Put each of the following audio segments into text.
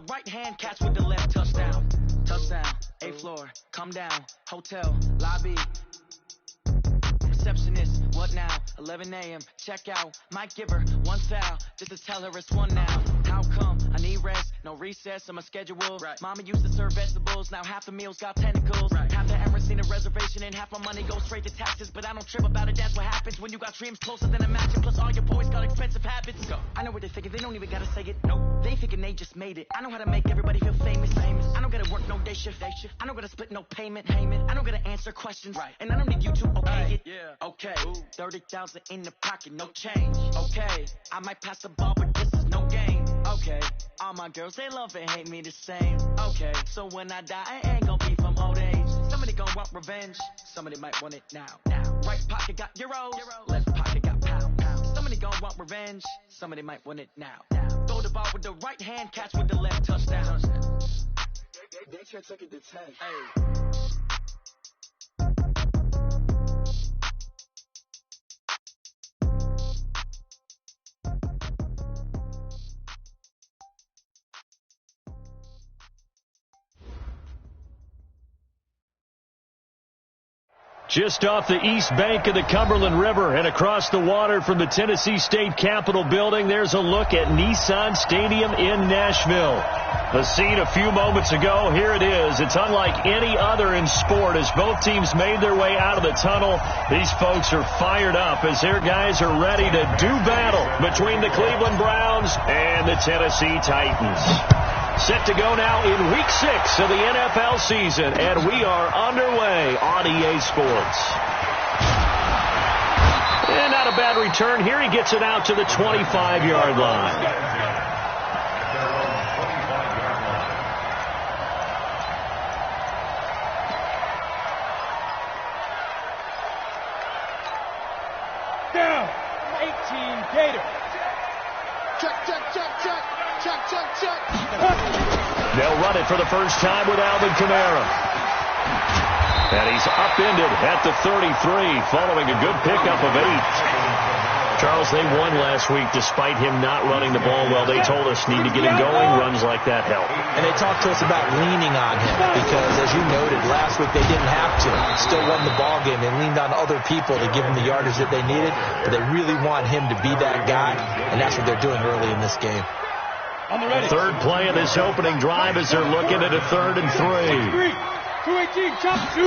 right hand, catch with the left, touchdown. Touchdown, A floor, come down, hotel, lobby. Receptionist, what now? 11 a.m., check out. Might give her one foul, just to tell her it's one now. How come? I need rest, no recess on my schedule. Right. Mama used to serve vegetables, now half the meals got tentacles. Right. Half the Emirates need a reservation and half my money goes straight to taxes. But I don't trip about it, that's what happens when you got dreams closer than a match. Plus all your boys got expensive habits. Go. I know what they're thinking, they don't even gotta say it. Nope. They thinking they just made it. I know how to make everybody feel famous. I don't gotta work no day shift. I don't gotta split no payment. I don't gotta answer questions. Right. And I don't need you to okay it. Yeah. Okay, 30,000 in the pocket, no change. Okay, I might pass the ball, but this is no game. Okay, all my girls, they love and hate me the same. Okay, so when I die, I ain't gonna be from old age. Somebody gon' want revenge, somebody might want it now. Right pocket got euros, left pocket got pound. Somebody gon' want revenge, somebody might want it now. Throw the ball with the right hand, catch with the left, touchdown. They can't take it to 10. Hey. Just off the east bank of the Cumberland River and across the water from the Tennessee State Capitol building, there's a look at Nissan Stadium in Nashville. The scene a few moments ago, here it is. It's unlike any other in sport as both teams made their way out of the tunnel. These folks are fired up as their guys are ready to do battle between the Cleveland Browns and the Tennessee Titans. Set to go now in Week 6 of the NFL season, and we are underway on EA Sports. And not a bad return here. He gets it out to the 25-yard line. Down, 18 Gator. Check. They'll run it for the first time with Alvin Kamara. And he's upended at the 33 following a good pickup of 8. Charles, they won last week despite him not running the ball well. They told us need to get him going. Runs like that help. And they talked to us about leaning on him because, as you noted, last week they didn't have to. Still won the ball game. They leaned on other people to give them the yardage that they needed. But they really want him to be that guy, and that's what they're doing early in this game. Third play of this opening drive as they're looking at a 3rd and 3. 218, chop, 2.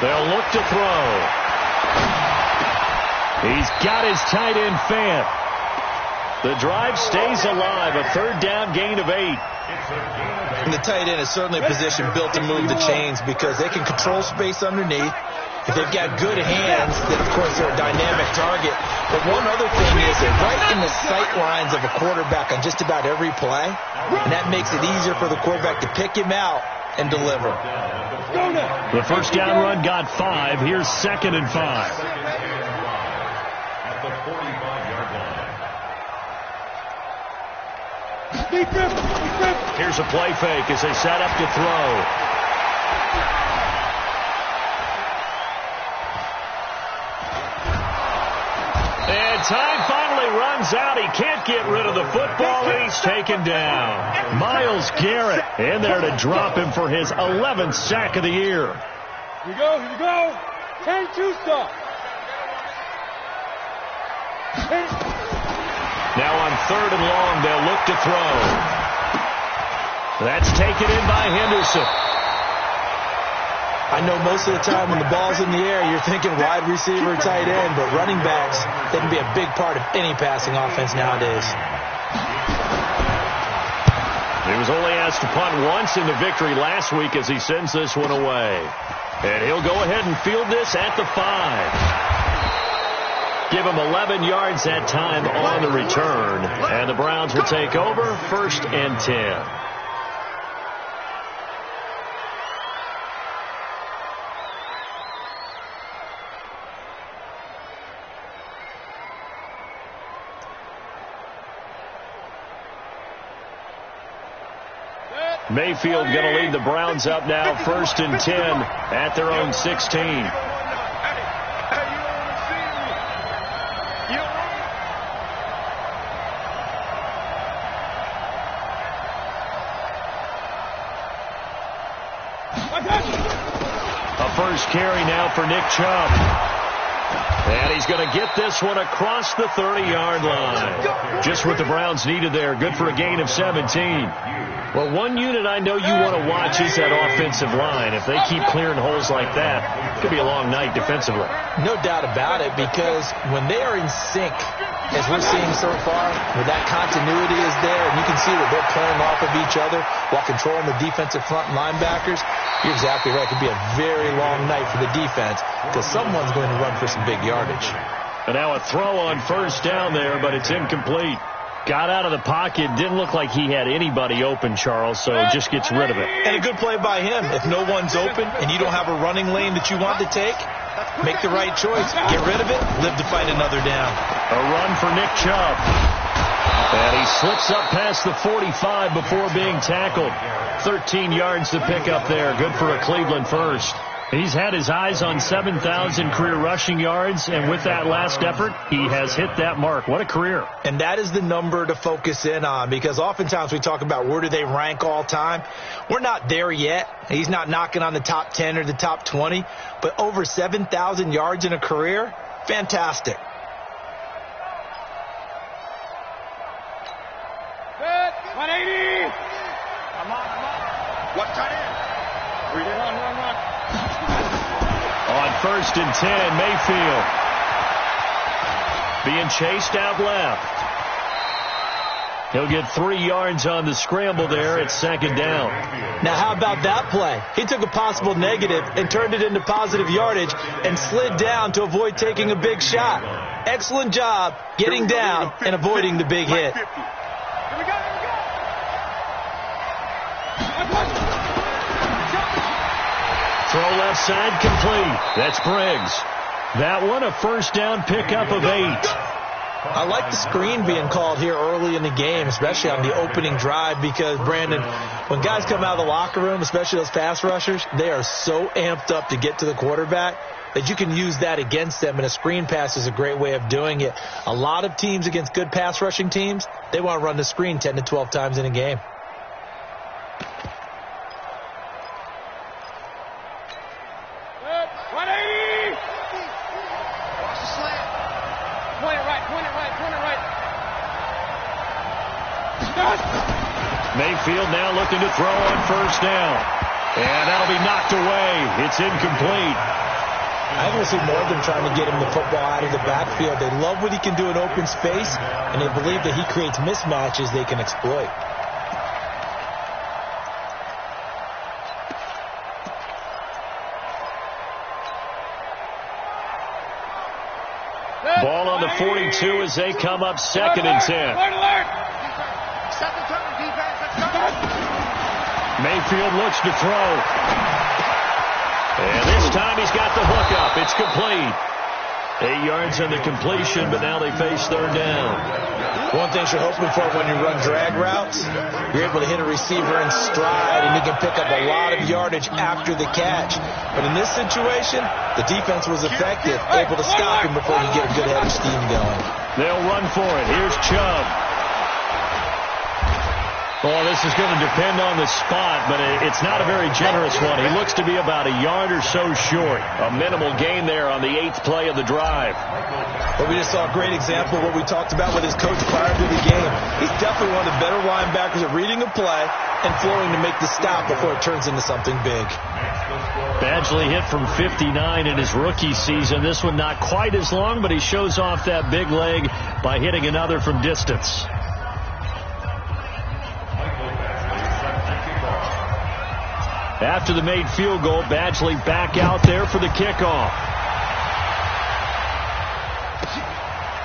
They'll look to throw. He's got his tight end Fant. The drive stays alive. A 3rd down gain of 8. And the tight end is certainly a position built to move the chains because they can control space underneath. If they've got good hands, then, of course, they're a dynamic target. But one other thing is they're right in the sight lines of a quarterback on just about every play, and that makes it easier for the quarterback to pick him out and deliver. The first down run got 5. Here's 2nd and 5. At the 45-yard line. Here's a play fake as they set up to throw. And time finally runs out. He can't get rid of the football, and he's taken down. Myles Garrett in there to drop him for his 11th sack of the year. Here you go. 10-2 stop. Now on 3rd and long, they'll look to throw. That's taken in by Henderson. I know most of the time when the ball's in the air, you're thinking wide receiver, tight end, but running backs, they can be a big part of any passing offense nowadays. He was only asked to punt once in the victory last week as he sends this one away. And he'll go ahead and field this at the 5. Give him 11 yards that time on the return. And the Browns will take over 1st and 10. Mayfield going to lead the Browns up now 1st and 10 at their own 16. A first carry now for Nick Chubb. And he's going to get this one across the 30-yard line. Just what the Browns needed there. Good for a gain of 17. Well, one unit I know you want to watch is that offensive line. If they keep clearing holes like that, it could be a long night defensively. No doubt about it, because when they are in sync, as we're seeing so far, where that continuity is there, and you can see that they're playing off of each other while controlling the defensive front linebackers, you're exactly right. It could be a very long night for the defense because someone's going to run for some big yardage. And now a throw on first down there, but it's incomplete. Got out of the pocket. Didn't look like he had anybody open, Charles, so just gets rid of it. And a good play by him. If no one's open and you don't have a running lane that you want to take, make the right choice. Get rid of it. Live to fight another down. A run for Nick Chubb. And he slips up past the 45 before being tackled. 13 yards to pick up there. Good for a Cleveland first. He's had his eyes on 7,000 career rushing yards, and with that last effort, he has hit that mark. What a career. And that is the number to focus in on, because oftentimes we talk about where do they rank all time. We're not there yet. He's not knocking on the top 10 or the top 20, but over 7,000 yards in a career, fantastic. Good. 180. Come on. What tight end? Read it. Run. On first and 10, Mayfield being chased out left. He'll get 3 yards on the scramble there at second down. Now, how about that play? He took a possible negative and turned it into positive yardage and slid down to avoid taking a big shot. Excellent job getting down and avoiding the big hit. Throw left side complete. That's Briggs. That one a first down pickup of 8. I like the screen being called here early in the game, especially on the opening drive, because, Brandon, when guys come out of the locker room, especially those pass rushers, they are so amped up to get to the quarterback that you can use that against them, and a screen pass is a great way of doing it. A lot of teams against good pass rushing teams, they want to run the screen 10 to 12 times in a game. Mayfield now looking to throw on first down. And that'll be knocked away. It's incomplete. I think we'll see more of them trying to get him the football out of the backfield. They love what he can do in open space, and they believe that he creates mismatches they can exploit. Ball on the 42 as they come up second and 10. Mayfield looks to throw. And this time he's got the hook up. It's complete. 8 yards on the completion, but now they face third down. One thing you're hoping for when you run drag routes, you're able to hit a receiver in stride, and you can pick up a lot of yardage after the catch. But in this situation, the defense was effective, able to stop him before you get a good head of steam going. They'll run for it. Here's Chubb. Well, this is going to depend on the spot, but it's not a very generous one. He looks to be about a yard or so short. A minimal gain there on the 8th play of the drive. But we just saw a great example of what we talked about with his coach prior to the game. He's definitely one of the better linebackers at reading a play and flowing to make the stop before it turns into something big. Badgley hit from 59 in his rookie season. This one not quite as long, but he shows off that big leg by hitting another from distance. After the made field goal, Badgley back out there for the kickoff.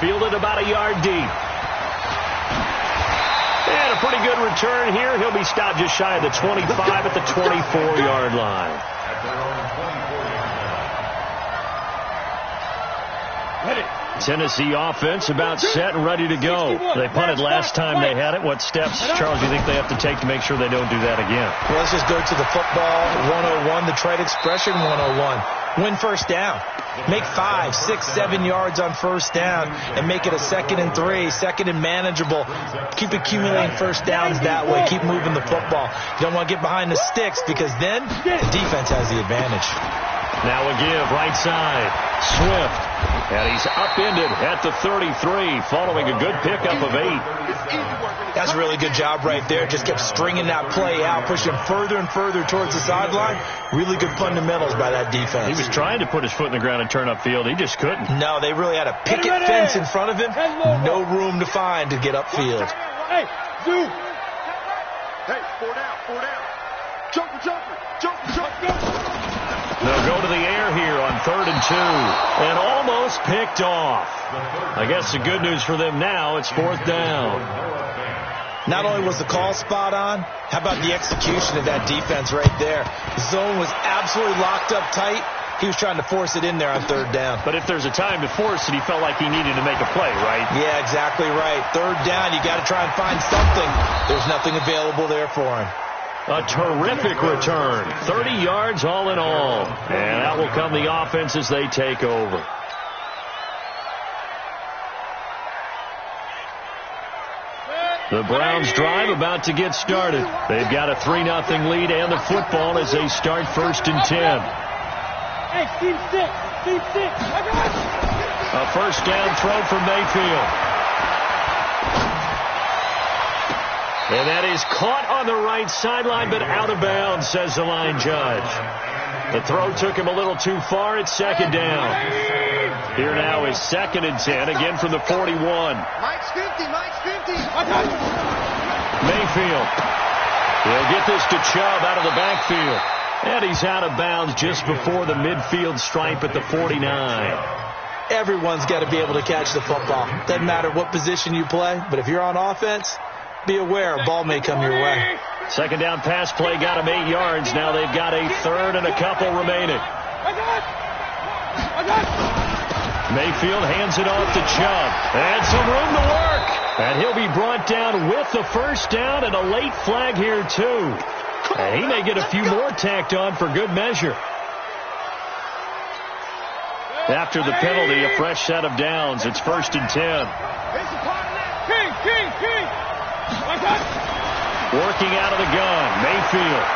Fielded about a yard deep. And a pretty good return here. He'll be stopped just shy of the 25 at the 24-yard line. Tennessee offense about set and ready to go. They punted last time they had it. What steps, Charles, do you think they have to take to make sure they don't do that again? Well, let's just go to the football 101, the trade expression 101. Win first down. Make 5, 6, 7 yards on first down and make it a 2nd and 3, 2nd and manageable. Keep accumulating first downs that way. Keep moving the football. You don't want to get behind the sticks because then the defense has the advantage. Now a give right side. Swift. And he's upended at the 33 following a good pickup of 8. That's a really good job right there. Just kept stringing that play out, pushing further and further towards the sideline. Really good fundamentals by that defense. He was trying to put his foot in the ground and turn upfield. He just couldn't. No, they really had a picket fence in front of him. No room to find to get upfield. Hey, Zoo. Hey, 4 down, 4 down. Jumper, jumper, jumper, jumper. They'll go to the air here on 3rd and 2. And almost picked off. I guess the good news for them now, it's 4th down. Not only was the call spot on, how about the execution of that defense right there? The zone was absolutely locked up tight. He was trying to force it in there on 3rd down. But if there's a time to force it, he felt like he needed to make a play, right? Yeah, exactly right. 3rd down, you got to try and find something. There's nothing available there for him. A terrific return. 30 yards all in all. And out will come the offense as they take over. The Browns drive about to get started. They've got a 3-0 lead and the football as they start 1st and 10. Hey, Steve 6. A first down throw from Mayfield. And that is caught on the right sideline, but out of bounds, says the line judge. The throw took him a little too far. It's 2nd down. Here now is 2nd and 10, again from the 41. Mike's 50, Mike's 50. Mayfield. He'll get this to Chubb out of the backfield. And he's out of bounds just before the midfield stripe at the 49. Everyone's got to be able to catch the football. Doesn't matter what position you play, but if you're on offense, be aware a ball may come your way. 2nd down pass play got him 8 yards. Now they've got a 3rd and a couple remaining. Mayfield hands it off to Chubb. And some room to work. And he'll be brought down with the first down and a late flag here too. And he may get a few more tacked on for good measure. After the penalty, a fresh set of downs. It's 1st and 10. King. Working out of the gun, Mayfield.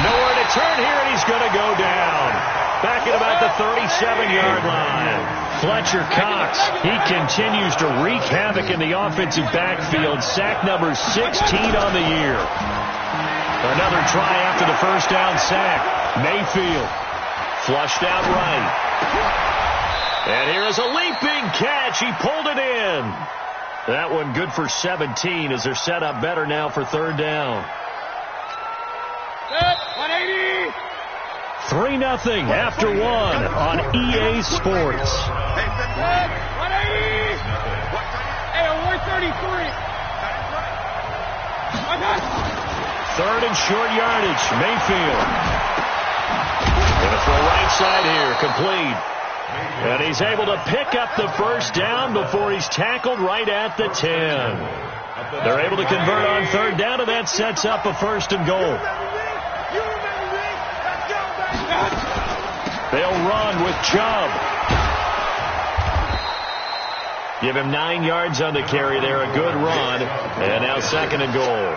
Nowhere to turn here, and he's going to go down. Back at about the 37-yard line. Fletcher Cox, he continues to wreak havoc in the offensive backfield. Sack number 16 on the year. Another try after the first down sack. Mayfield flushed out right. And here is a leaping catch. He pulled it in. That one good for 17 as they're set up better now for 3rd down. 180. 3-0 after 1 on EA Sports. 180. Hey, 133. 3rd and short yardage. Mayfield. Gonna throw right side here. Complete. And he's able to pick up the first down before he's tackled right at the 10. They're able to convert on 3rd down, and that sets up a 1st and goal. They'll run with Chubb. Give him 9 yards on the carry there. A good run. And now 2nd and goal.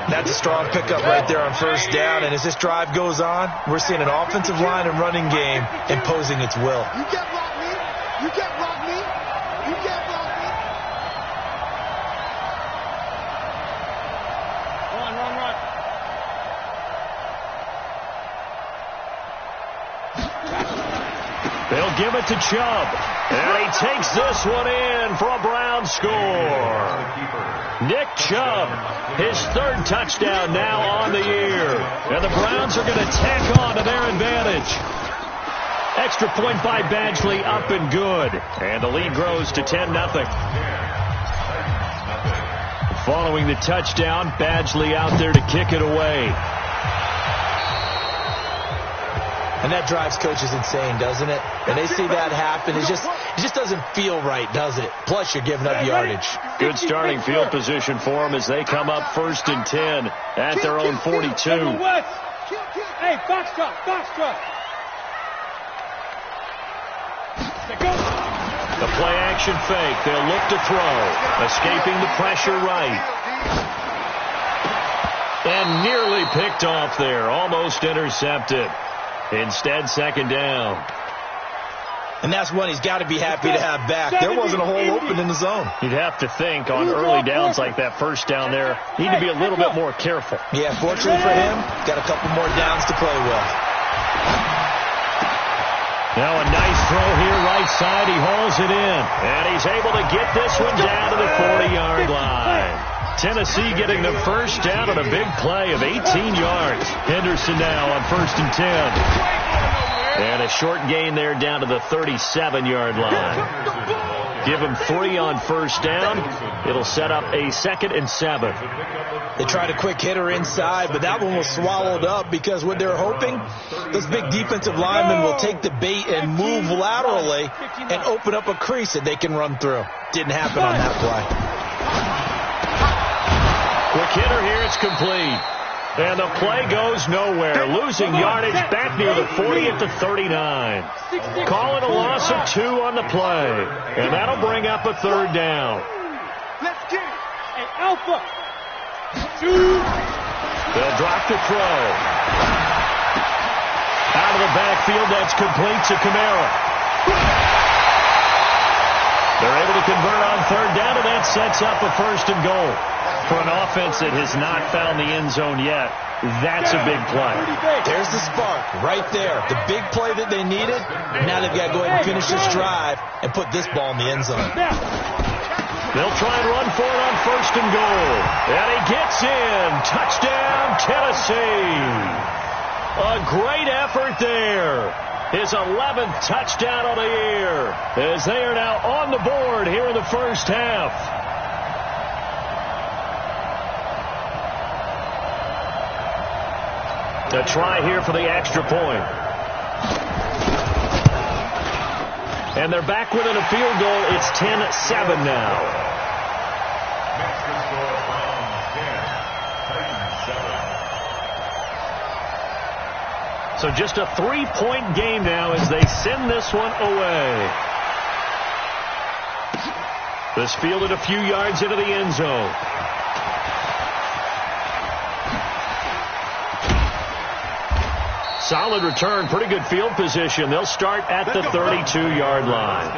That's a strong pickup right there on first down. And as this drive goes on, we're seeing an offensive line and running game imposing its will. You can't block me. You can't block me. You can't block me. Run. They'll give it to Chubb. And he takes this one in for a Brown score. Nick Chubb, his 3rd touchdown now on the year. And the Browns are going to tack on to their advantage. Extra point by Badgley, up and good. And the lead grows to 10-0. Following the touchdown, Badgley out there to kick it away. And that drives coaches insane, doesn't it? When they see that happen, it just doesn't feel right, does it? Plus, you're giving up yardage. Good starting field position for them as they come up 1st and 10 at their own 42. Hey, box truck. The play-action fake. They'll look to throw. Escaping the pressure right. And nearly picked off there. Almost intercepted. Instead, second down. And that's one he's got to be happy to have back. There wasn't a hole open in the zone. You'd have to think on early downs like that first down there, need to be a little bit more careful. Yeah, fortunately for him, got a couple more downs to play with. Now a nice throw here, right side. He hauls it in. And he's able to get this one down to the 40-yard line. Tennessee getting the first down on a big play of 18 yards. Henderson now on 1st and 10. And a short gain there down to the 37-yard line. Give him 3 on first down. It'll set up a 2nd and 7. They tried a quick hitter inside, but that one was swallowed up because what they're hoping, those big defensive linemen will take the bait and move laterally and open up a crease that they can run through. Didn't happen on that play. Quick hitter here, it's complete. And the play goes nowhere. Losing yardage back near the 40 at the 39. Call it a loss of 2 on the play. And that'll bring up a 3rd down. Let's get it. Hey, Alpha. 2. They'll drop the throw. Out of the backfield, that's complete to Kamara. They're able to convert on 3rd down, and that sets up a 1st and goal. For an offense that has not found the end zone yet, that's a big play. There's the spark right there. The big play that they needed. Now they've got to go ahead and finish this drive and put this ball in the end zone. They'll try and run for it on 1st and goal. And he gets in. Touchdown, Tennessee. A great effort there. His 11th touchdown of the year as they are now on the board here in the first half. A try here for the extra point. And they're back within a field goal. It's 10-7 now. So just a 3-point game now as they send this one away. This fielded a few yards into the end zone. Solid return, pretty good field position. They'll start at the 32-yard line.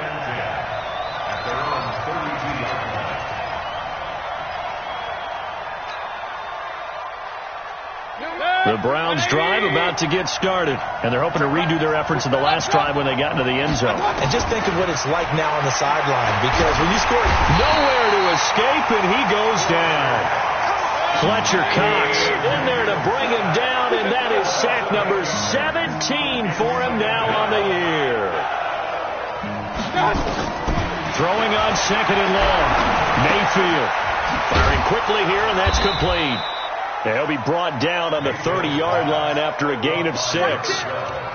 The Browns drive about to get started, and they're hoping to redo their efforts in the last drive when they got into the end zone. And just think of what it's like now on the sideline, because when you score, nowhere to escape, and he goes down. Fletcher Cox in there to bring him down, and that is sack number 17 for him now on the year. Throwing on 2nd and long. Mayfield firing quickly here, and that's complete. He'll be brought down on the 30-yard line after a gain of 6.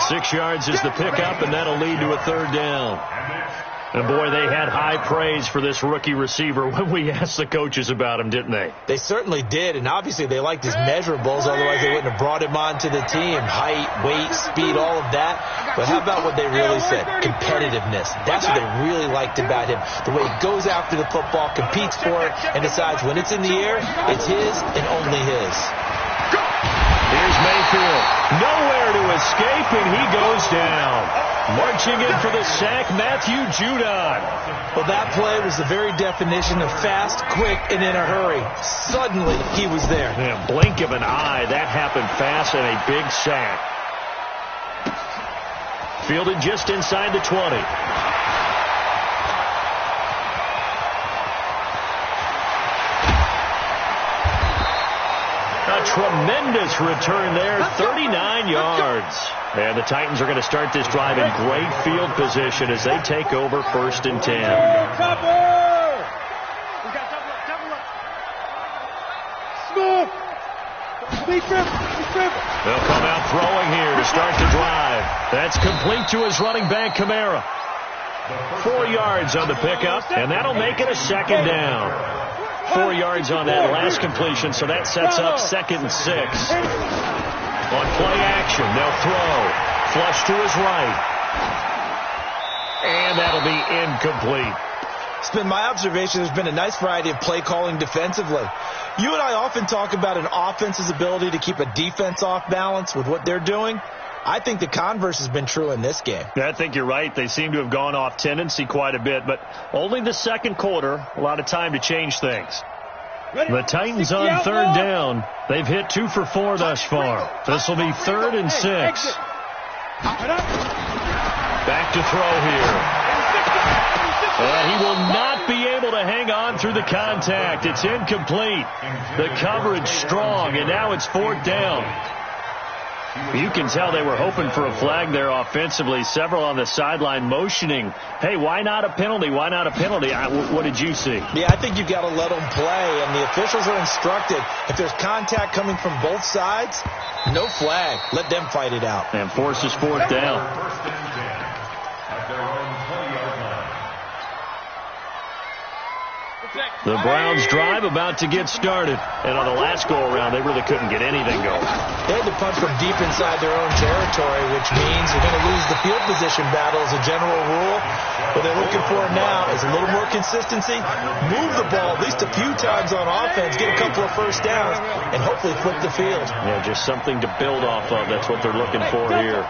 6 yards is the pickup, and that'll lead to a 3rd down. And, boy, they had high praise for this rookie receiver when we asked the coaches about him, didn't they? They certainly did, and obviously they liked his measurables. Otherwise, they wouldn't have brought him onto the team. Height, weight, speed, all of that. But how about what they really said? Competitiveness. That's what they really liked about him. The way he goes after the football, competes for it, and decides when it's in the air, it's his and only his. Here's Mayfield. Nowhere to escape, and he goes down. Marching in for the sack, Matthew Judon. Well, that play was the very definition of fast, quick, and in a hurry. Suddenly, he was there. Yeah, blink of an eye. That happened fast and a big sack. Fielded just inside the 20. A tremendous return there, 39 yards. And the Titans are going to start this drive in great field position as they take over 1st and 10. They'll come out throwing here to start the drive. That's complete to his running back, Kamara. 4 yards on the pickup, and that'll make it a 2nd down. 4 yards on that last completion, so that sets up 2nd and 6. On play action, they'll throw. Flush to his right. And And that'll be incomplete. It's been my observation there's been a nice variety of play calling defensively. You and I often talk about an offense's ability to keep a defense off balance with what they're doing. I think the converse has been true in this game. I think you're right. They seem to have gone off tendency quite a bit, but only the second quarter, a lot of time to change things. The Titans on third down. They've hit 2 for 4 thus far. This will be 3rd and 6. Back to throw here. And he will not be able to hang on through the contact. It's incomplete. The coverage strong, and now it's 4th down. You can tell they were hoping for a flag there offensively. Several on the sideline motioning, hey, why not a penalty? Why not a penalty? What did you see? Yeah, I think you've got to let them play, and the officials are instructed. If there's contact coming from both sides, no flag. Let them fight it out. And forces 4th down. The Browns drive about to get started. And on the last go-around, they really couldn't get anything going. They had to punt from deep inside their own territory, which means you're going to lose the field position battle as a general rule. What they're looking for now is a little more consistency, move the ball at least a few times on offense, get a couple of first downs, and hopefully flip the field. Yeah, just something to build off of. That's what they're looking for here.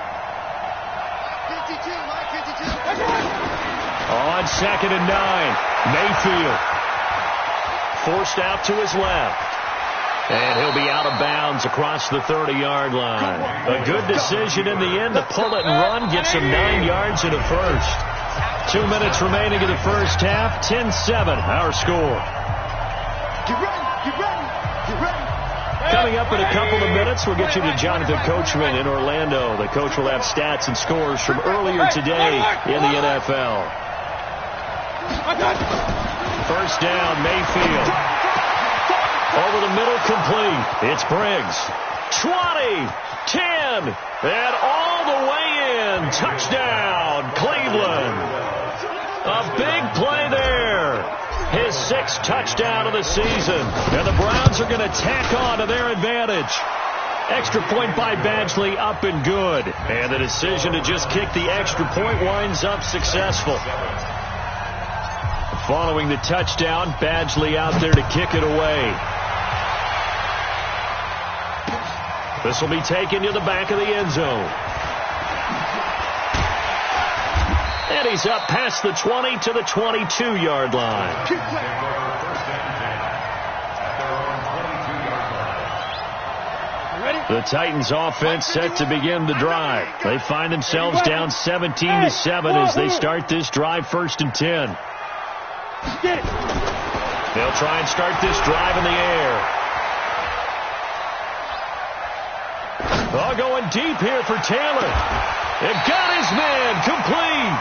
On 2nd and 9, Mayfield. Forced out to his left. And he'll be out of bounds across the 30-yard line. A good decision in the end to pull it and run, get some 9 yards in the first. 2 minutes remaining in the first half. 10-7, our score. Coming up in a couple of minutes, we'll get you to Jonathan Coachman in Orlando. The coach will have stats and scores from earlier today in the NFL. First down, Mayfield. Over the middle, complete. It's Briggs. 20, 10, and all the way in. Touchdown, Cleveland. A big play there. His 6th touchdown of the season. And the Browns are going to tack on to their advantage. Extra point by Badgley, up and good. And the decision to just kick the extra point winds up successful. Following the touchdown, Badgley out there to kick it away. This will be taken to the back of the end zone. And he's up past the 20 to the 22-yard line. The Titans offense set to begin the drive. They find themselves down 17-7 as they start this drive 1st and 10. They'll try and start this drive in the air. Oh, going deep here for Taylor. It got his man complete.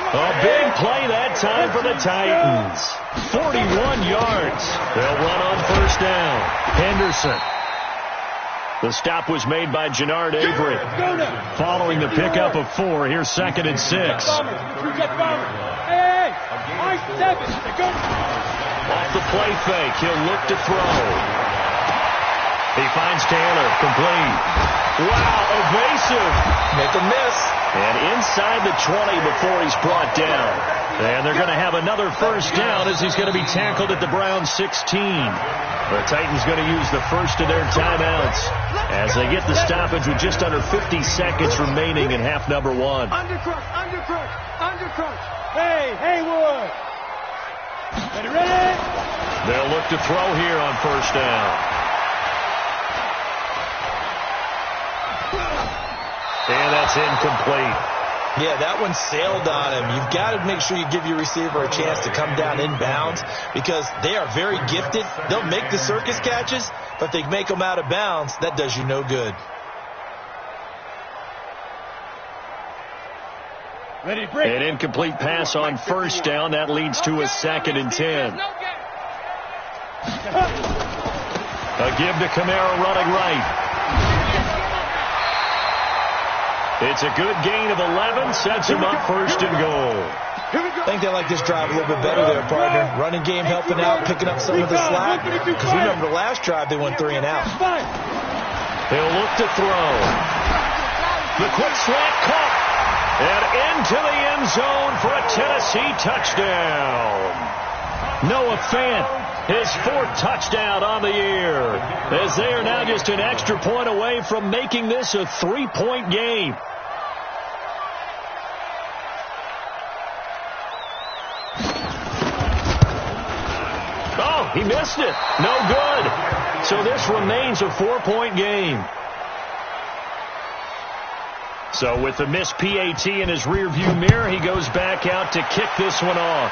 A big play that time for the Titans. 41 yards. They'll run on 1st down. Henderson. The stop was made by Jannard Avery. Following the pickup of 4, here's 2nd and 6. Off the play fake, he'll look to throw. He finds Taylor, complete. Wow, evasive. Make a miss. And inside the 20 before he's brought down. And they're going to have another 1st down as he's going to be tackled at the Browns 16. The Titans going to use the first of their timeouts as they get the stoppage with just under 50 seconds remaining in half number 1. Undercrunch. Hey, Haywood. Ready? They'll look to throw here on 1st down. And that's incomplete. Yeah, that one sailed on him. You've got to make sure you give your receiver a chance to come down inbounds because they are very gifted. They'll make the circus catches, but if they make them out of bounds, that does you no good. An incomplete pass on 1st down. That leads to a 2nd and 10. A give to Kamara running right. It's a good gain of 11, sets him up 1st and goal. I think they like this drive a little bit better there, partner. Running game helping out, picking up some of the slack. Because remember the last drive they went 3 and out. They'll look to throw. The quick slant caught. And into the end zone for a Tennessee touchdown. Noah Fant, his 4th touchdown on the year, as they are now just an extra point away from making this a 3-point game. Oh, he missed it. No good. So this remains a 4-point game. So with the missed PAT in his rearview mirror, he goes back out to kick this one off.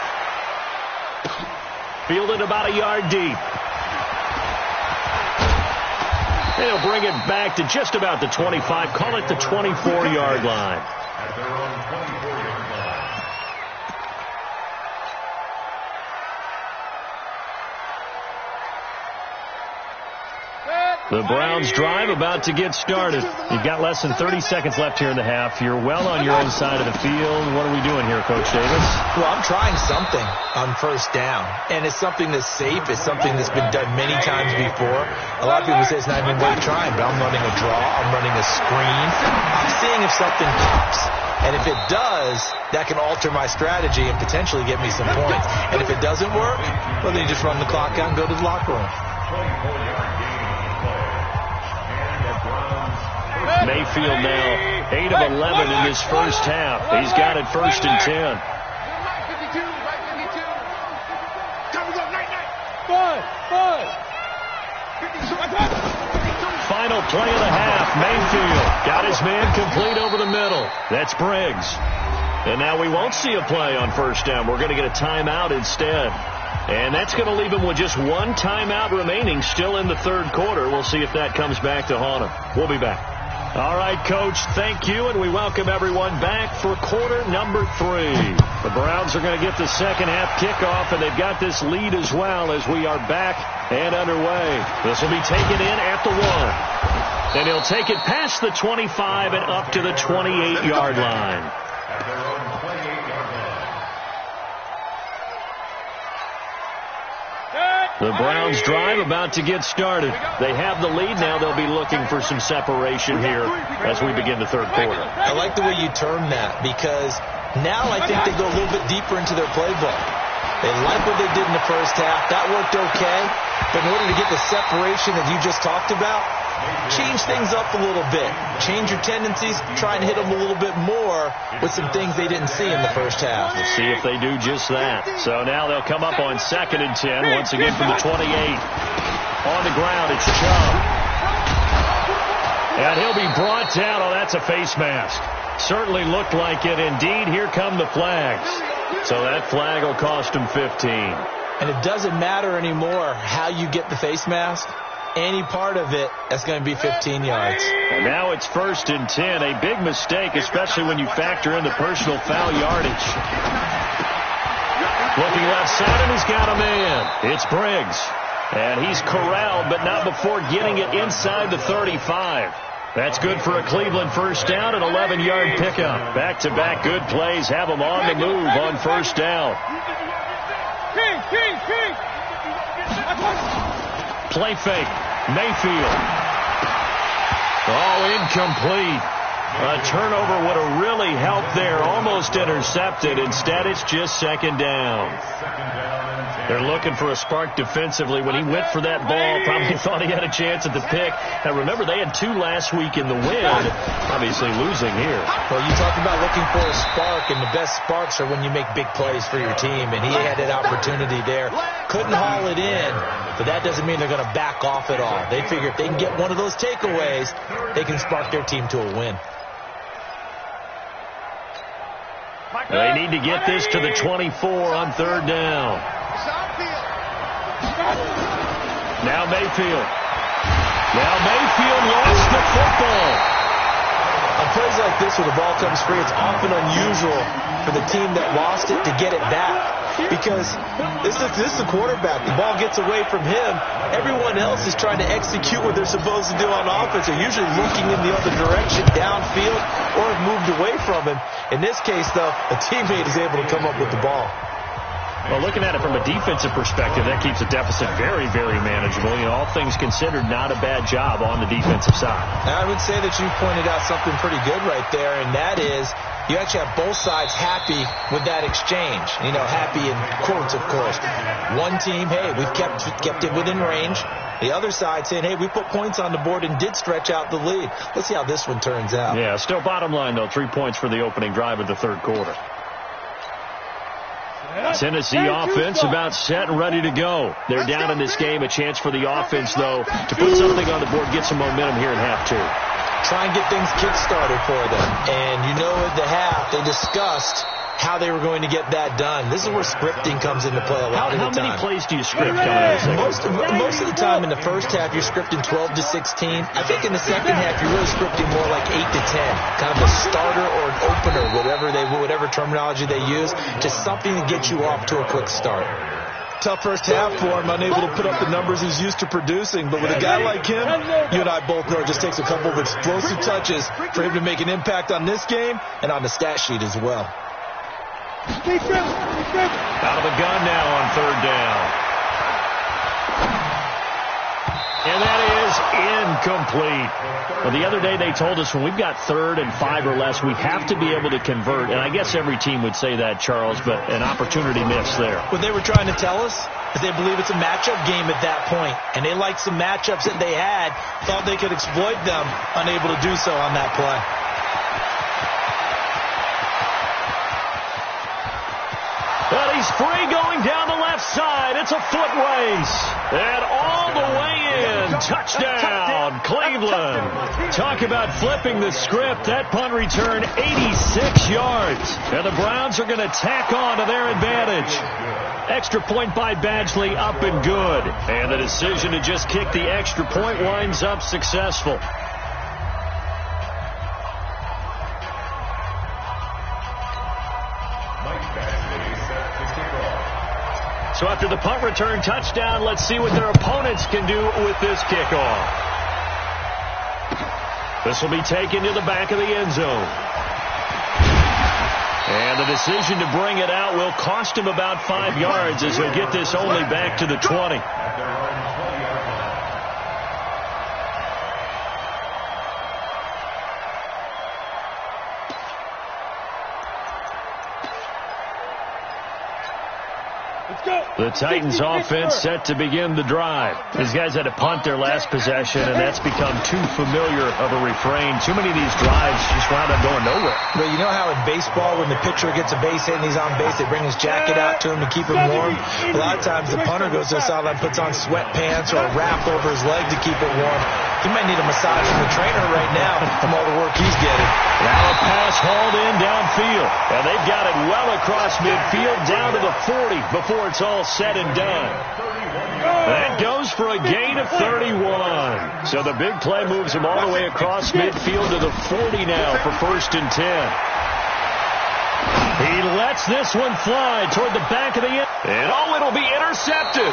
Fielded about a yard deep. They'll bring it back to just about the 25. Call it the 24-yard line. The Browns drive about to get started. You've got less than 30 seconds left here in the half. You're well on your own side of the field. What are we doing here, Coach Davis? Well, I'm trying something on first down, and it's something that's safe. It's something that's been done many times before. A lot of people say it's not even worth trying, but I'm running a draw. I'm running a screen. I'm seeing if something pops. And if it does, that can alter my strategy and potentially get me some points. And if it doesn't work, well, then you just run the clock out and go to the locker room. Mayfield now 8 of 11 in this first half. He's got it 1st and 10. Final play of the half. Mayfield got his man complete over the middle. That's Briggs. And now we won't see a play on first down. We're going to get a timeout instead. And that's going to leave him with just 1 timeout remaining still in the 3rd quarter. We'll see if that comes back to haunt him. We'll be back. All right, Coach, thank you, and we welcome everyone back for quarter number 3. The Browns are going to get the second half kickoff, and they've got this lead as well as we are back and underway. This will be taken in at the 1. And he'll take it past the 25 and up to the 28-yard line. The Browns drive about to get started. They have the lead now. They'll be looking for some separation here as we begin the 3rd quarter. I like the way you term that, because now I think they go a little bit deeper into their playbook. They like what they did in the first half. That worked okay. But in order to get the separation that you just talked about, change things up a little bit. Change your tendencies. Try and hit them a little bit more with some things they didn't see in the first half. We'll see if they do just that. So now they'll come up on 2nd and 10. Once again from the 28. On the ground, it's Chubb. And he'll be brought down. Oh, that's a face mask. Certainly looked like it. Indeed, here come the flags. So that flag will cost him 15. And it doesn't matter anymore how you get the face mask. Any part of it, that's going to be 15 yards. And now it's 1st and 10. A big mistake, especially when you factor in the personal foul yardage. Looking left side, and he's got a man. It's Briggs. And he's corralled, but not before getting it inside the 35. That's good for a Cleveland first down, an 11-yard pickup. Back-to-back good plays have them on the move on first down. Play fake. Mayfield. Oh, incomplete. A turnover would have really helped there. Almost intercepted. Instead, it's just 2nd down. They're looking for a spark defensively. When he went for that ball, probably thought he had a chance at the pick. Now, remember, they had 2 last week in the win. Obviously losing here. Well, you talk about looking for a spark, and the best sparks are when you make big plays for your team, and he had that opportunity there. Couldn't haul it in, but that doesn't mean they're going to back off at all. They figure if they can get one of those takeaways, they can spark their team to a win. They need to get this to the 24 on 3rd down. Now Mayfield. Lost the football. On plays like this where the ball comes free, it's often unusual for the team that lost it to get it back. Because this is the quarterback. The ball gets away from him. Everyone else is trying to execute what they're supposed to do on offense. They're usually looking in the other direction, downfield, or have moved away from him. In this case, though, a teammate is able to come up with the ball. Well, looking at it from a defensive perspective, that keeps the deficit very, very manageable. You know, all things considered, not a bad job on the defensive side. I would say that you pointed out something pretty good right there, and that is you actually have both sides happy with that exchange. You know, happy in quotes, of course. One team, hey, we've kept it within range. The other side saying, hey, we put points on the board and did stretch out the lead. Let's see how this one turns out. Yeah, still bottom line, though, 3 points for the opening drive of the third quarter. Tennessee offense about set and ready to go. They're down in this game. A chance for the offense, though, to put something on the board, get some momentum here in half two. Try and get things kick-started for them. And you know at the half, they discussed how they were going to get that done. This is where scripting comes into play a lot of the time. How many plays do you script coming out of the second? Most of the time in the first half, you're scripting 12 to 16. I think in the second half, you're really scripting more like 8 to 10. Kind of a starter or an opener, whatever terminology they use. Just something to get you off to a quick start. Tough first half for him, unable to put up the numbers he's used to producing. But with a guy like him, you and I both know it just takes a couple of explosive touches for him to make an impact on this game and on the stat sheet as well. Out of the gun now on third down. And that is incomplete. Well, the other day they told us when we've got 3rd and 5 or less, we have to be able to convert. And I guess every team would say that, Charles, but an opportunity missed there. What they were trying to tell us is they believe it's a matchup game at that point. And they liked some matchups that they had, thought they could exploit them, unable to do so on that play. But he's free going down the left side. It's a foot race. And all the way in. Touchdown, Cleveland. Talk about flipping the script. That punt return, 86 yards. And the Browns are going to tack on to their advantage. Extra point by Badgley, up and good. And the decision to just kick the extra point winds up successful. So after the punt return touchdown, let's see what their opponents can do with this kickoff. This will be taken to the back of the end zone. And the decision to bring it out will cost him about 5 yards as he'll get this only back to the 20. The Titans offense set to begin the drive. These guys had to punt their last possession, and that's become too familiar of a refrain. Too many of these drives just wound up going nowhere. Well, you know how in baseball, when the pitcher gets a base hit and he's on base, they bring his jacket out to him to keep him warm? A lot of times the punter goes to the sideline, puts on sweatpants or a wrap over his leg to keep it warm. He might need a massage from the trainer right now from all the work he's getting. Now a pass hauled in downfield. And they've got it well across midfield down to the 40 before it's all said and done. That goes for a gain of 31. So the big play moves him all the way across midfield to the 40 now for 1st and 10. He lets this one fly toward the back of the end. And it'll be intercepted.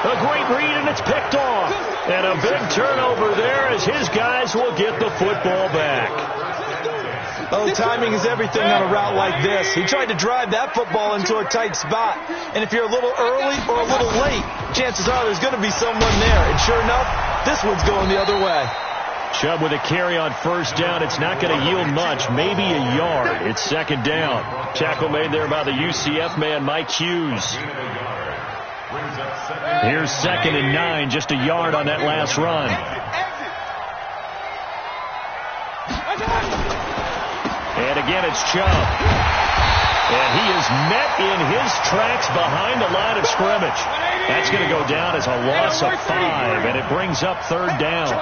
A great read, and it's picked off. And a big turnover there as his guys will get the football back. Oh, timing is everything on a route like this. He tried to drive that football into a tight spot. And if you're a little early or a little late, chances are there's going to be someone there. And sure enough, this one's going the other way. Chubb with a carry on 1st down. It's not going to yield much, maybe a yard. It's 2nd down. Tackle made there by the UCF man, Mike Hughes. Here's 2nd and 9, just a yard on that last run. And again, it's Chubb. And he is met in his tracks behind the line of scrimmage. That's going to go down as a loss of 5, and it brings up 3rd down.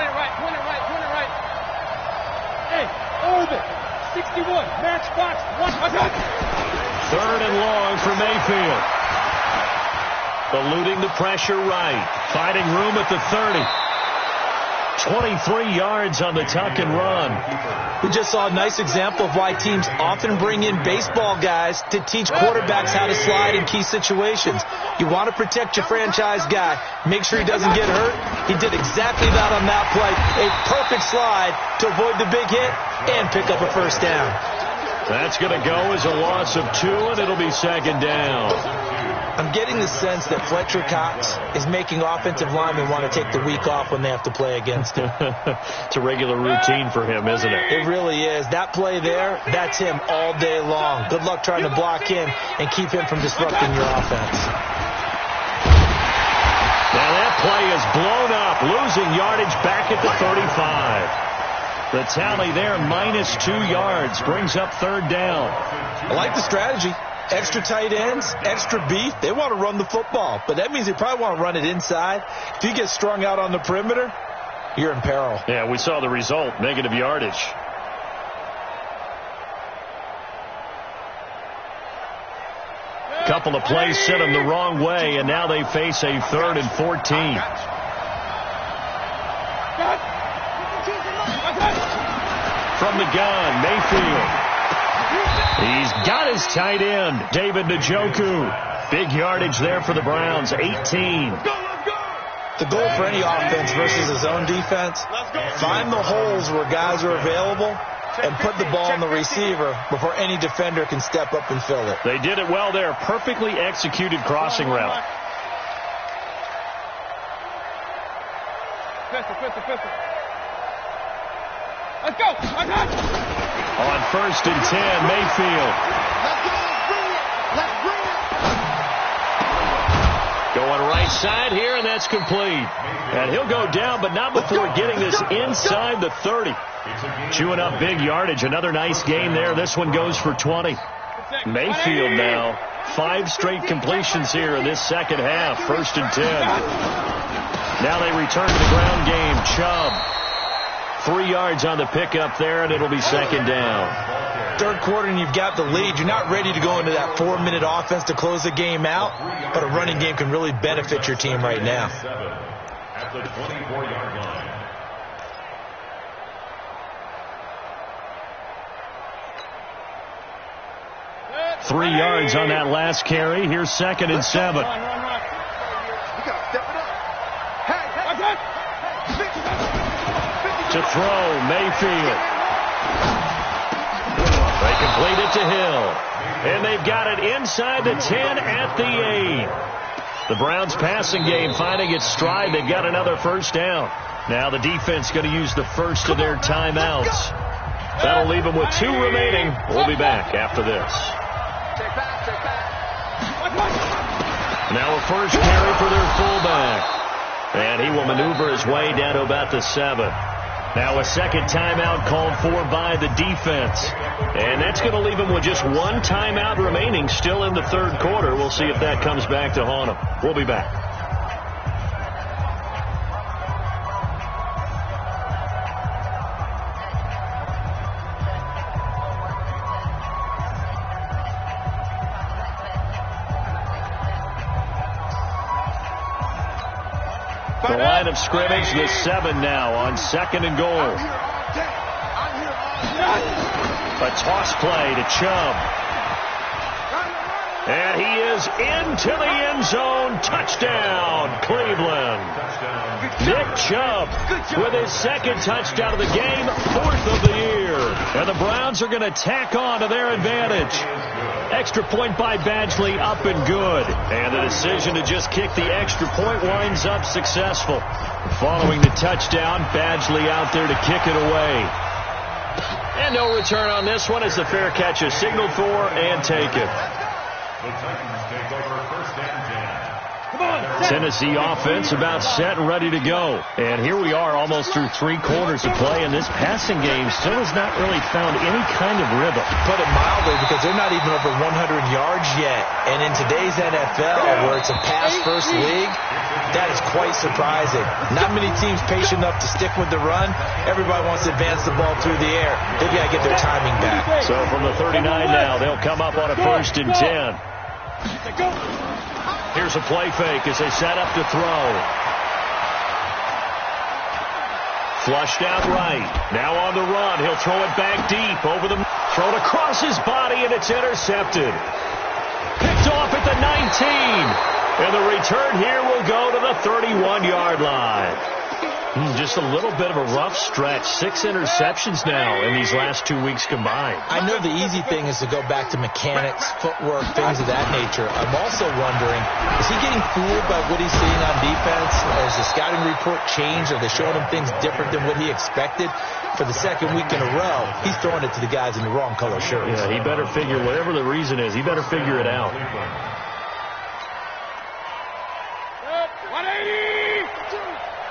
Hey, over 61, match box, 3rd and long for Mayfield. Eluding the pressure right. Finding room at the 30. 23 yards on the tuck and run. We just saw a nice example of why teams often bring in baseball guys to teach quarterbacks how to slide in key situations. You want to protect your franchise guy. Make sure he doesn't get hurt. He did exactly that on that play. A perfect slide to avoid the big hit and pick up a 1st down. That's going to go as a loss of 2, and it'll be 2nd down. I'm getting the sense that Fletcher Cox is making offensive linemen want to take the week off when they have to play against him. It's a regular routine for him, isn't it? It really is. That play there, that's him all day long. Good luck trying to block him and keep him from disrupting your offense. Now that play is blown up, losing yardage back at the 35. The tally there, -2 yards, brings up third down. I like the strategy. Extra tight ends, extra beef. They want to run the football, but that means they probably want to run it inside. If you get strung out on the perimeter, you're in peril. Yeah, we saw the result, negative yardage. Couple of plays sent them the wrong way, and now they face a 3rd and 14. From the gun, Mayfield. He's got his tight end, David Njoku. Big yardage there for the Browns, 18. The goal for any offense versus his own defense, find the holes where guys are available and put the ball on the receiver before any defender can step up and fill it. They did it well there. Perfectly executed crossing route. Pistol. Let's go. On 1st and 10, Mayfield. Let's bring it. Going right side here, and that's complete. And he'll go down, but not before getting this inside the 30. Chewing up big yardage. Another nice gain there. This one goes for 20. Mayfield now. 5 straight completions here in this second half. 1st and 10. Now they return to the ground game. Chubb. 3 yards on the pickup there, and it'll be 2nd down. Third quarter, and you've got the lead. You're not ready to go into that 4-minute offense to close the game out, but a running game can really benefit your team right now. At the 24-yard line. Three yards on that last carry. Here's 2nd and 7. We got to step it up. To throw, Mayfield. They complete it to Hill. And they've got it inside the 10 at the 8. The Browns passing game finding its stride. They've got another 1st down. Now the defense going to use the first of their timeouts. That'll leave them with 2 remaining. We'll be back after this. Now a first carry for their fullback. And he will maneuver his way down to about the 7. Now a second timeout called for by the defense. And that's going to leave him with just 1 timeout remaining still in the 3rd quarter. We'll see if that comes back to haunt him. We'll be back. The line of scrimmage, the 7 now on 2nd and goal. A toss play to Chubb. And he is into the end zone. Touchdown, Cleveland. Nick Chubb with his 2nd touchdown of the game, 4th of the year. And the Browns are going to tack on to their advantage. Extra point by Badgley, up and good. And the decision to just kick the extra point winds up successful. Following the touchdown, Badgley out there to kick it away. And no return on this one as the fair catch is signaled for and taken. The Titans take over 1st and 10. Tennessee offense about set and ready to go. And here we are almost through 3 quarters of play, and this passing game still has not really found any kind of rhythm. Put it mildly, because they're not even over 100 yards yet. And in today's NFL, where it's a pass-first league, that is quite surprising. Not many teams patient enough to stick with the run. Everybody wants to advance the ball through the air. They've got to get their timing back. So from the 39 now, they'll come up on a 1st and 10. Here's a play fake as they set up to throw. Flushed out right. Now on the run. He'll throw it back deep over the... Thrown across his body, and it's intercepted. Picked off at the 19. And the return here will go to the 31-yard line. Just a little bit of a rough stretch. 6 interceptions now in these last 2 weeks combined. I know the easy thing is to go back to mechanics, footwork, things of that nature. I'm also wondering, is he getting fooled by what he's seeing on defense? Has the scouting report changed? Are they showing him things different than what he expected? For the second week in a row, he's throwing it to the guys in the wrong color shirts. Yeah, he better figure, whatever the reason is, he better figure it out. 180!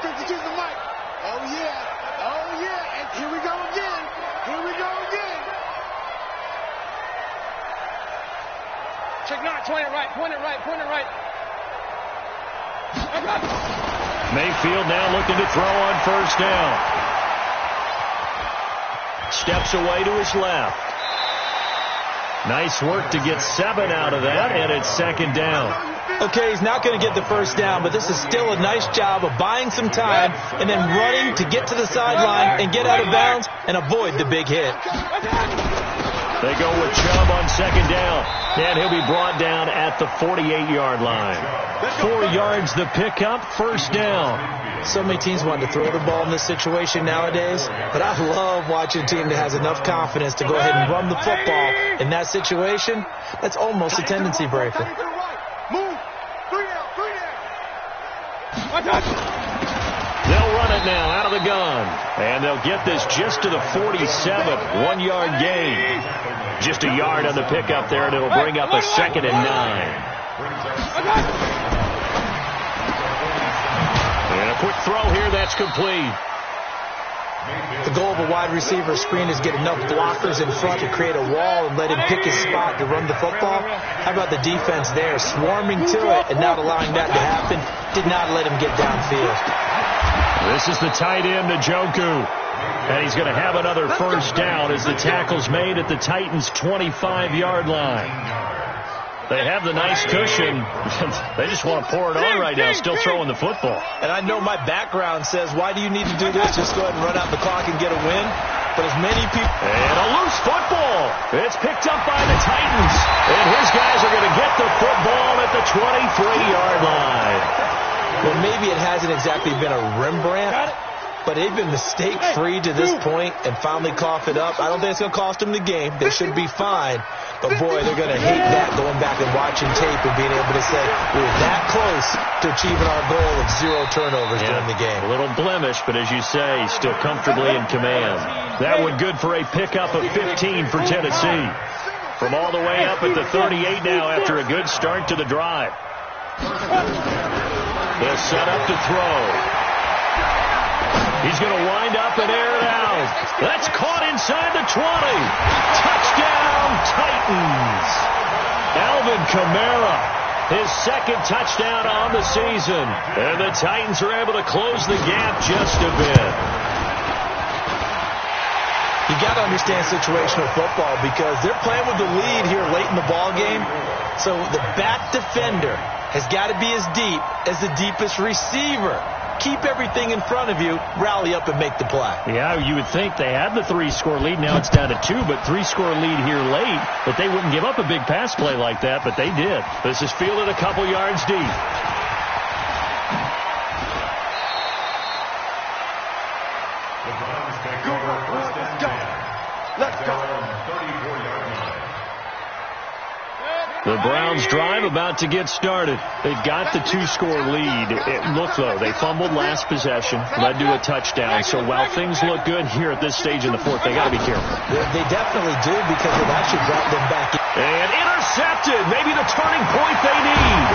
52 to the mic. Oh, yeah. Oh, yeah. And here we go again. Here we go again. Check not, point it right, point it right, point it right. Mayfield now looking to throw on first down. Steps away to his left. Nice work to get 7 out of that, and it's second down. Okay, he's not going to get the first down, but this is still a nice job of buying some time and then running to get to the sideline and get out of bounds and avoid the big hit. They go with Chubb on second down, and he'll be brought down at the 48-yard line. 4 yards the pickup, first down. So many teams want to throw the ball in this situation nowadays, but I love watching a team that has enough confidence to go ahead and run the football in that situation. That's almost a tendency breaker. Move. 3 down. They'll run it now out of the gun, and they'll get this just to the 47, 1-yard gain. Just a yard on the pickup there, and it'll bring up a 2nd and 9. And a quick throw here, that's complete. The goal of a wide receiver screen is get enough blockers in front to create a wall and let him pick his spot to run the football. How about the defense there, swarming to it and not allowing that to happen? Did not let him get downfield. This is the tight end, Njoku. And he's going to have another first down as the tackle's made at the Titans' 25-yard line. They have the nice cushion. They just want to pour it on right now, still throwing the football. And I know my background says, why do you need to do this? Just go ahead and run out the clock and get a win. But as many people... And a loose football. It's picked up by the Titans. And his guys are going to get the football at the 23-yard line. Well, maybe it hasn't exactly been a Rembrandt, but they've been mistake-free to this point and finally cough it up. I don't think it's going to cost them the game. They should be fine. But, boy, they're going to hate that going back and watching tape and being able to say we were that close to achieving our goal of 0 turnovers during the game. A little blemish, but as you say, still comfortably in command. That one good for a pickup of 15 for Tennessee. From all the way up at the 38 now after a good start to the drive. They'll set up to throw. He's going to wind up and air it out. That's caught inside the 20. Touchdown, Titans. Alvin Kamara, his 2nd touchdown on the season. And the Titans are able to close the gap just a bit. You got to understand situational football because they're playing with the lead here late in the ball game. So the back defender has got to be as deep as the deepest receiver. Keep everything in front of you, rally up and make the play. Yeah, you would think they had the 3-score lead. Now it's down to 2, but 3-score lead here late. But they wouldn't give up a big pass play like that, but they did. This is fielded a couple yards deep. Let's go. The Browns drive about to get started. They've got the 2-score lead. Look, though, they fumbled last possession, led to a touchdown. So while things look good here at this stage in the 4th, they got to be careful. They definitely do because it actually brought them back. And intercepted. Maybe the turning point they need.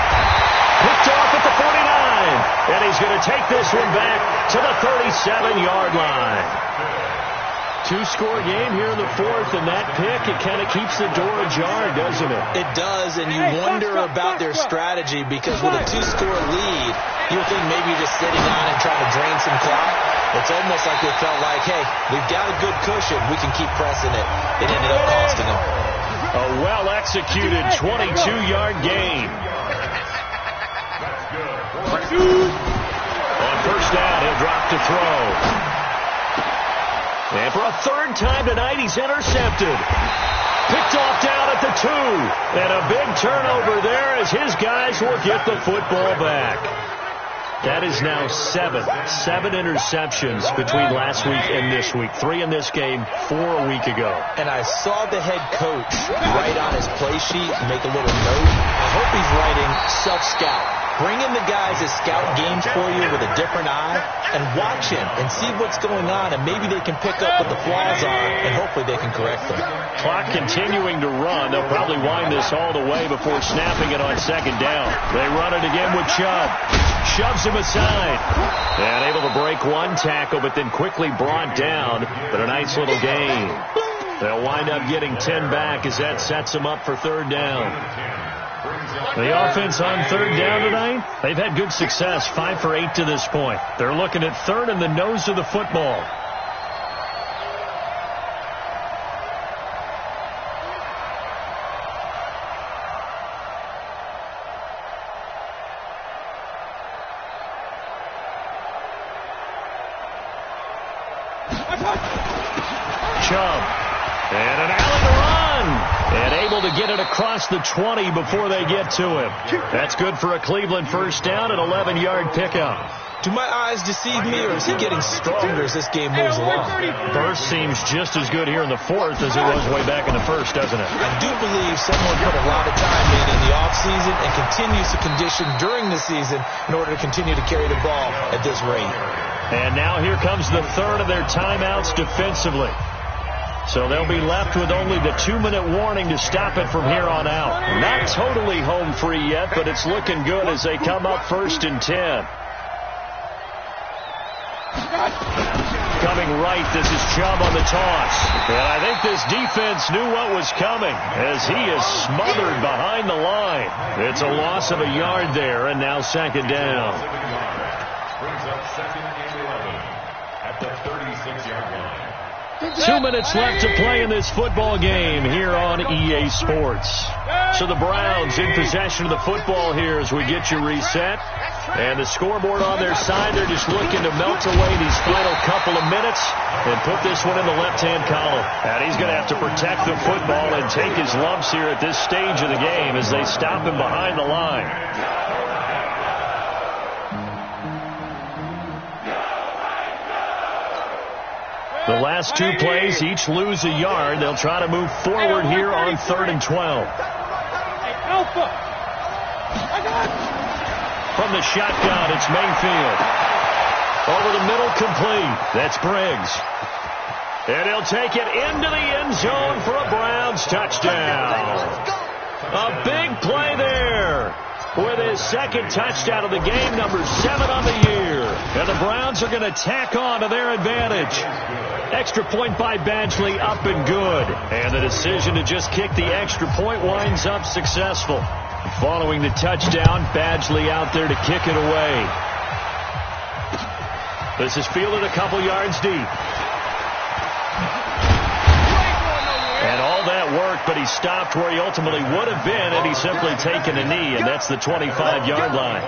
Picked off at the 49. And he's going to take this one back to the 37-yard line. 2-score game here in the 4th, and that pick, it kind of keeps the door ajar, doesn't it? It does, and you wonder about their strategy because with a 2-score lead, you would think maybe you're just sitting on and trying to drain some clock. It's almost like they felt like, hey, we've got a good cushion. We can keep pressing it. It ended up costing them. A well-executed 22-yard gain. On first down, he'll drop to throw. And for a 3rd time tonight, he's intercepted. Picked off down at the 2. And a big turnover there as his guys will get the football back. That is now 7 interceptions between last week and this week. 3 in this game, 4 a week ago. And I saw the head coach write on his play sheet, make a little note. I hope he's writing self-scout. Bring in the guys that scout games for you with a different eye and watch him and see what's going on, and maybe they can pick up what the flaws are, and hopefully they can correct them. Clock continuing to run. They'll probably wind this all the way before snapping it on second down. They run it again with Chubb. Shoves him aside. And able to break one tackle, but then quickly brought down. But a nice little gain. They'll wind up getting 10 back as that sets them up for third down. The offense on third down tonight, they've had good success, 5 for 8 to this point. They're looking at third and the nose of the football. Chubb. And an alley to run. And able to get it across the 20 before they get to him. That's good for a Cleveland first down, an 11-yard pickup. Do my eyes deceive me, or is he getting stronger as this game moves along? Burst seems just as good here in the fourth as it was way back in the first, doesn't it? I do believe someone put a lot of time in the offseason and continues to condition during the season in order to continue to carry the ball at this rate. And now here comes the third of their timeouts defensively. So they'll be left with only the 2-minute warning to stop it from here on out. Not totally home free yet, but it's looking good as they come up 1st and 10. Coming right, this is Chubb on the toss. And I think this defense knew what was coming as he is smothered behind the line. It's a loss of a yard there, and now second down. Brings up 2nd and 11 at the 36-yard line. 2 minutes left to play in this football game here on EA Sports. So the Browns in possession of the football here as we get you reset. And the scoreboard on their side, they're just looking to melt away these final couple of minutes and put this one in the left-hand column. And he's going to have to protect the football and take his lumps here at this stage of the game as they stop him behind the line. The last 2 plays, each lose a yard. They'll try to move forward here on 3rd and 12. From the shotgun, it's Mayfield. Over the middle, complete. That's Briggs. And he'll take it into the end zone for a Browns touchdown. A big play there with his second touchdown of the game, number 7 on the year. And the Browns are going to tack on to their advantage. Extra point by Badgley, up and good. And the decision to just kick the extra point winds up successful. Following the touchdown, Badgley out there to kick it away. This is fielded a couple yards deep. And all that worked, but he stopped where he ultimately would have been had he simply taken a knee, and that's the 25-yard line.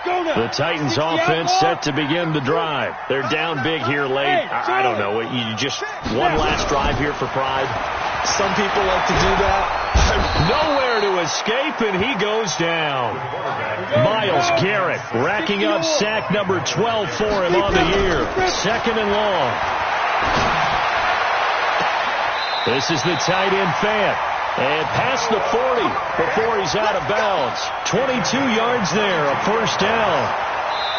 The Titans offense set to begin the drive. They're down big here late. I don't know. You just one last drive here for pride. Some people like to do that. Nowhere to escape, and he goes down. Myles Garrett racking up sack number 12 for him on the year. 2nd and long. This is the tight end Fant. And past the 40 before he's out of bounds. 22 yards there, a first down.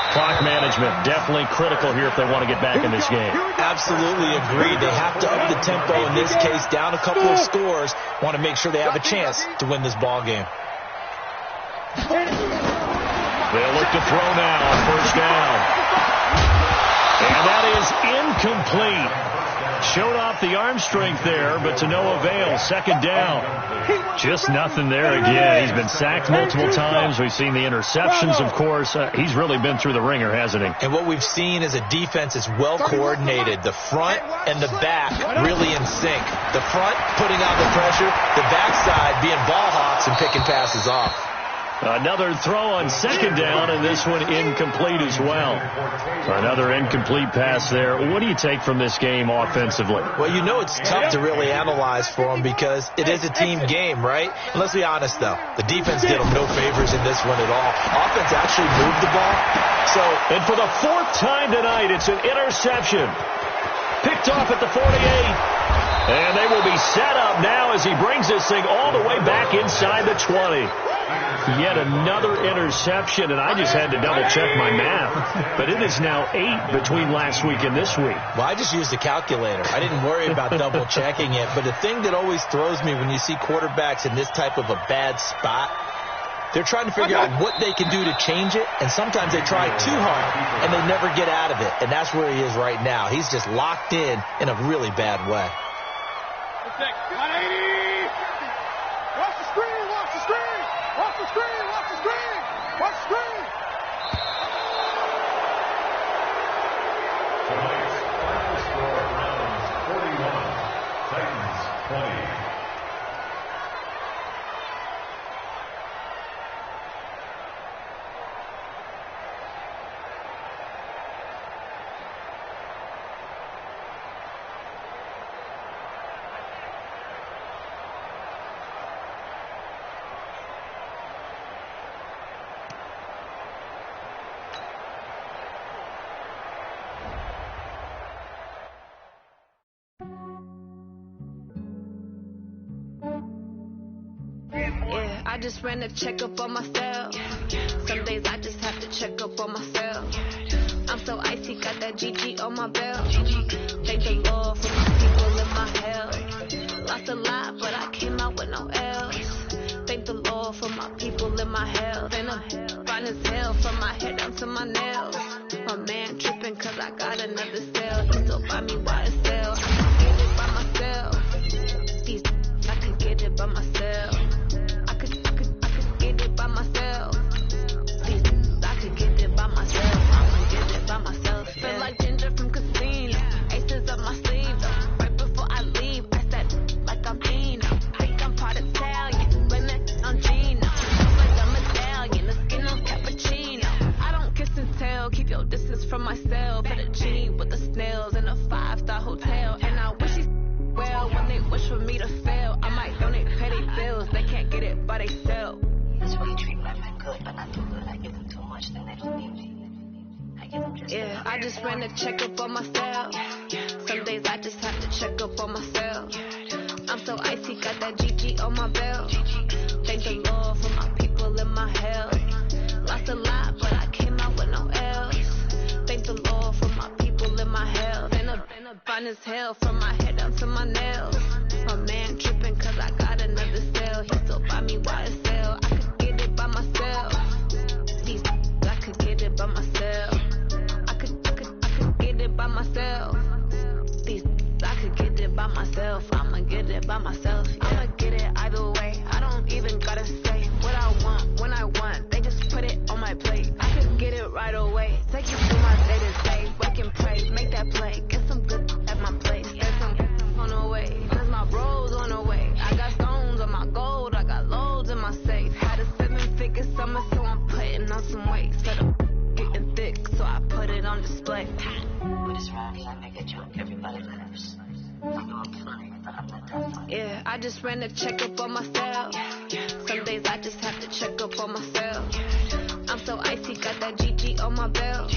Clock management definitely critical here if they want to get back in this game. Absolutely agreed. They have to up the tempo in this case, down a couple of scores. Want to make sure they have a chance to win this ball game. They'll look to throw now on first down. And that is incomplete. Showed off the arm strength there, but to no avail. Second down. Just nothing there again. He's been sacked multiple times. We've seen the interceptions, of course. He's really been through the ringer, hasn't he? And what we've seen is a defense that's well coordinated. The front and the back really in sync. The front putting on the pressure, the backside being ball hawks and picking passes off. Another throw on second down, and this one incomplete as well. Another incomplete pass there. What do you take from this game offensively? Well, you know it's tough to really analyze for them because it is a team game, right? And let's be honest, though. The defense did them no favors in this one at all. Offense actually moved the ball. And for the fourth time tonight, it's an interception. Picked off at the 48. And they will be set up now as he brings this thing all the way back inside the 20. Yet another interception, and I just had to double-check my math. But it is now 8 between last week and this week. Well, I just used a calculator. I didn't worry about double-checking it. But the thing that always throws me when you see quarterbacks in this type of a bad spot, they're trying to figure out what they can do to change it, and sometimes they try too hard, and they never get out of it. And that's where he is right now. He's just locked in a really bad way. 180! Watch the screen! Watch the screen! Watch the screen! Watch the screen! Watch the screen! Tonight's final score, Browns 41, Titans 20. I just ran a checkup on myself. Some days I just have to check up on myself. I'm so icy, got that GG on my belt. Thank the Lord for my people in my health. Lost a lot, but I came out with no L's. Thank the Lord for my people in my health. And I'm fine as hell from my head down to my nails. My man tripping cause I got another sale. He still buy me YSL. I could get it by myself. I could get it by myself. I could get it by myself. I'ma get it by myself. Feel like Ginger from Casino. Aces up my sleeve. Right before I leave, I said like I'm Dino. Think I'm part Italian. Blame it on Gino. Like I'm Italian. The skin on cappuccino. I don't kiss and tell. Keep your distance from myself. Put a G with the snails in a 5-star hotel. And I wish he's well when they wish for me to fail. I might donate petty bills. They can't get it by themselves. That's why you treat women good, but not too good. I give them too much, then they don't need me. I give them just I just ran a checkup on myself. Some days I just have to check up on myself. I'm so icy, got that GG on my belt. Thank the Lord for my people in my health. Lost a lot, but I came out with no L's. Thank the Lord for my people in my health. And I'm fine as hell from my head down to my nails. My man tripping cause I got another sale. He still buy me YSL. I could get it by myself. I could get it by myself. I could get it by myself. I could get it by myself. I'ma get it by myself. I'ma get it either way. I don't even gotta say what I want when I want. They just put it on my plate. I could get it right away. Take you through my day to day. Wake and pray, make that play. Get some good at my place. There's some on the way. There's my bros on the way. I got stones on my gold. I got loads in my safe. Had a 7-figure summer, so I'm putting on some weight. Set up getting thick, so I put it on display. With this round here, I make a joke. Everybody laughs. I know I'm funny, but I'm not that funny. I just ran a checkup on myself. Some days I just have to check up on myself. I'm so icy, got that GG on my belt.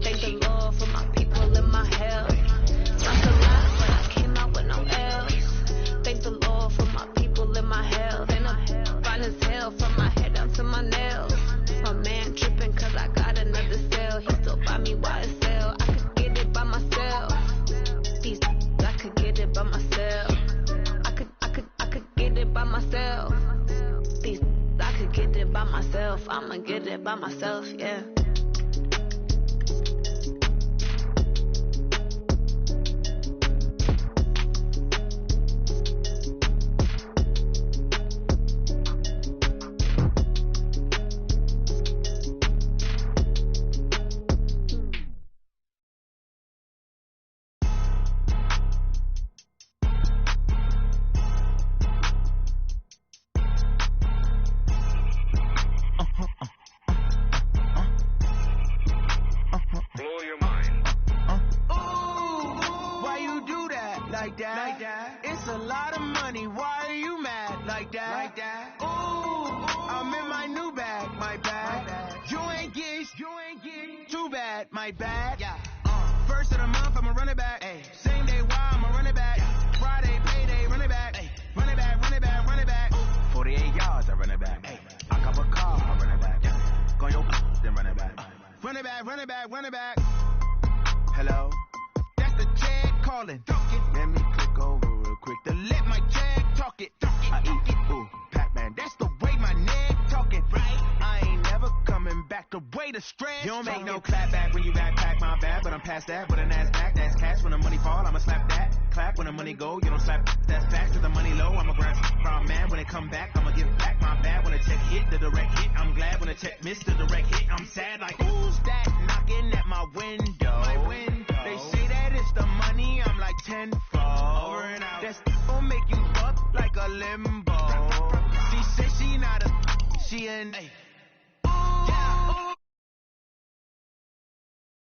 Thank the Lord for my people in my health. Lost a lot, but I came out with no L's. Thank the Lord for my people in my health. And I'm fine as hell from my head down to my nails. My man tripping cause I got another sale. He still buy me YSL. I could get it by myself. I could get it by myself. I could get it by myself. I could get it by myself. I'ma get it by myself, yeah. like that. It's a lot of money. Why are you mad like that? Ooh, I'm in my new bag, my bad. You ain't get too bad, my bad. First of the month, I'ma run it back. Same day, why I'ma run it back. Friday, payday, run it back. Run it back, run it back, run it back. 48 yards, I run it back. I cop a car, I run it back. Go your then run it back. Run it back, run it back, run it back. Hello? That's the check calling. Let me click over real quick to let my check talk it. I eat it, ooh, Pac-Man. That's the way my neck talking. Right? I ain't never coming back the way the stretch. You don't make no clap back when you backpack, my bad, but I'm past that. With a NASDAQ, that's cash. When the money fall, I'ma slap that. Clap when the money go, you don't slap. That's facts. Cause the money low, I'ma grab from man. When it come back, I'ma give back my bad. When the check hit, the direct hit. I'm glad when the check missed the direct hit. I'm sad like, who's that knocking at my window? They say that it's the money, I'm like tenfold. Over and out. That's gon' make you up like a limbo. She said she not a, she an